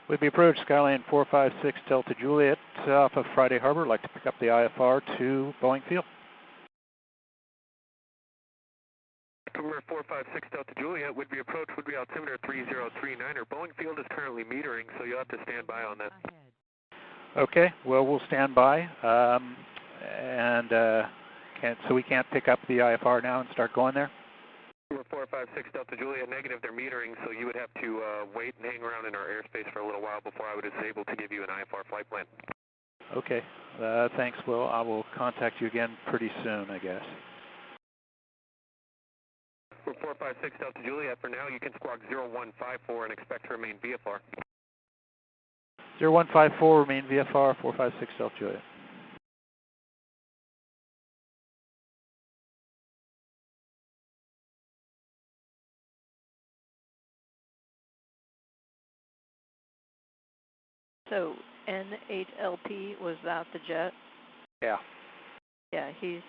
We'd be approached Skyline 456 Delta Juliet off of Friday Harbor. Like to pick up the IFR to Boeing Field. Number 456 Delta Juliet, would be approached, would be altimeter 3039er. Boeing Field is currently metering, so you'll have to stand by on that. Okay, well, we'll stand by. So we can't pick up the IFR now and start going there? Number 456 Delta Juliet, negative, they're metering, so you would have to wait and hang around in our airspace for a little while before I was able to give you an IFR flight plan. Okay, thanks, Will. I will contact you again pretty soon, I guess. For 456 Delta Juliet, for now you can squawk 0154 and expect to remain VFR. 0154, remain VFR, 456 Delta Juliet. So N8LP, was that the jet? Yeah. Yeah, he's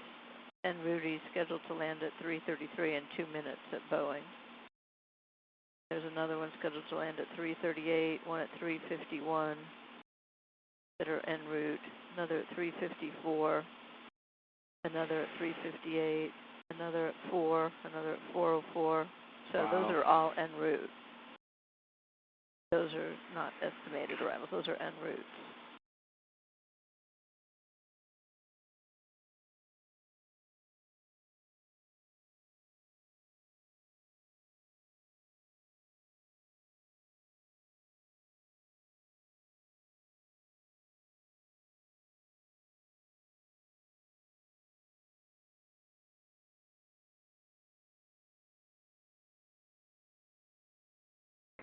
en route. He's scheduled to land at 3:33 in 2 minutes at Boeing. There's another one scheduled to land at 3:38, one at 3:51 that are en route, another at 3:54, another at 3:58, another at 4, another at 4:04. So Wow. Those are all en route. Those are not estimated arrivals. Those are en route.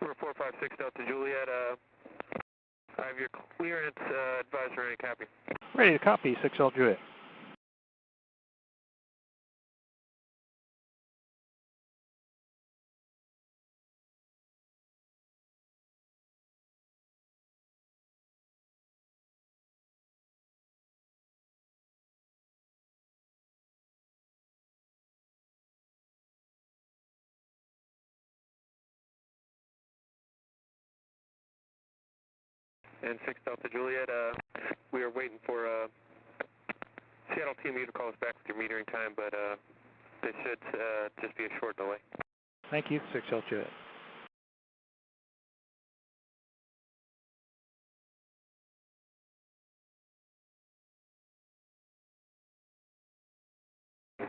Number 456 Delta Juliet, I have your clearance, advisor ready to copy. Ready to copy, 6 Delta Juliet. And 6 Delta Juliet, we are waiting for Seattle TMU to call us back with your metering time, but this should just be a short delay. Thank you, 6 Delta Juliet.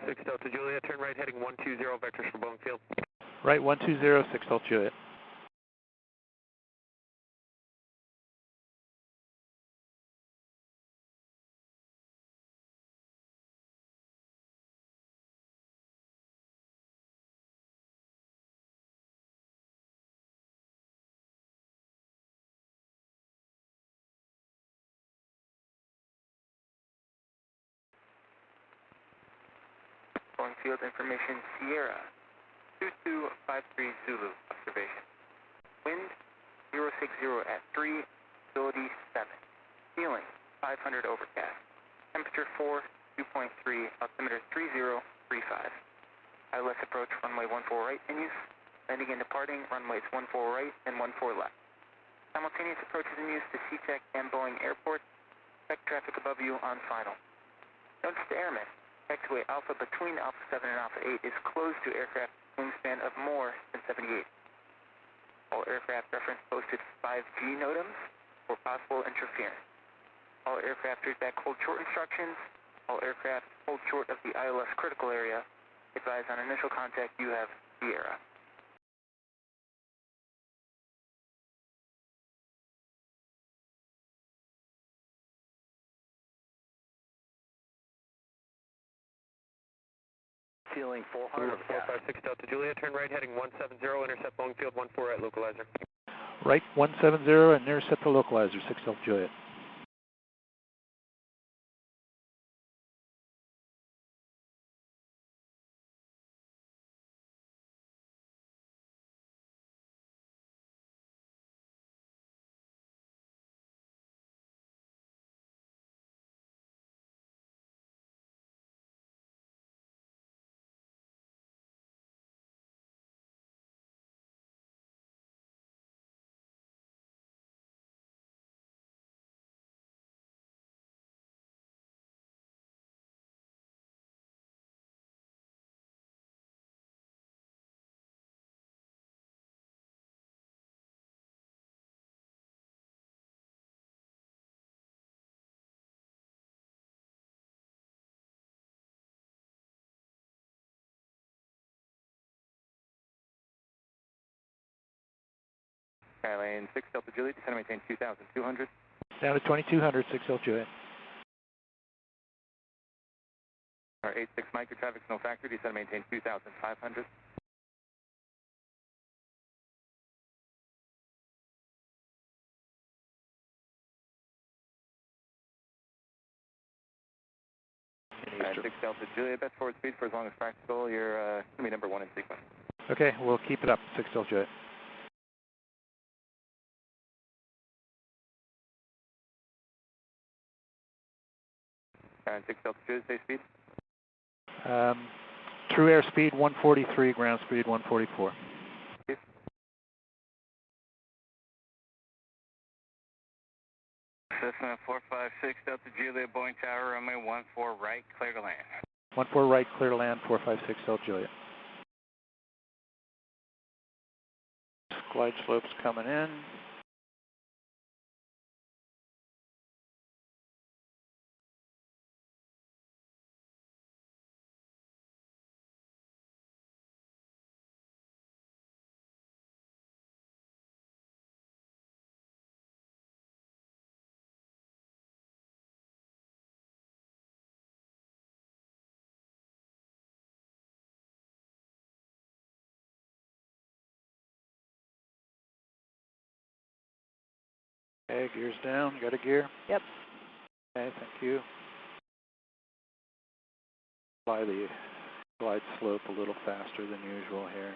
Six Delta Juliet, turn right heading 120, vectors for Boeing Field. Right, 120, 6 Delta Juliet. Boeing Field information, Sierra 2253 Zulu, observation. Wind 060 at 3, visibility 7. Ceiling 500 overcast. Temperature 4, 2.3, altimeter 3035. ILS approach runway 14 right in use. Landing and departing runways 14 right and 14 left. Simultaneous approaches in use to SeaTac and Boeing Airport. Check traffic above you on final. Notice to airmen. Taxiway Alpha between Alpha 7 and Alpha 8 is closed to aircraft wingspan of more than 78. All aircraft reference posted 5G NOTAMs for possible interference. All aircraft read back hold short instructions. All aircraft hold short of the ILS critical area. Advise on initial contact you have Sierra. Ceiling 400. 456 Delta Juliet, turn right heading 170, intercept Boeing Field 14 right localizer. Right, 170, and intercept the localizer, 6 Delta Juliet. Skylane 6 Delta Juliet, descend and maintain 2,200. Down to 2200, 6 Delta Juliet. Our 86 micro traffic, no factor, descend and maintain 2,500. Alright, 6 Delta Juliet, best forward speed for as long as practical. You're going to be number 1 in sequence. Okay, we'll keep it up, 6 Delta Juliet. Alright, 6 Delta Juliet, stay speed. True airspeed 143, ground speed 144. Cessna 456 Delta Juliet, Boeing Tower, runway 14 right, clear to land. 14 right, clear to land, 456 Delta Juliet. Glide slopes coming in. Okay, gears down, got a gear? Yep. Okay, thank you. Apply the glide slope a little faster than usual here.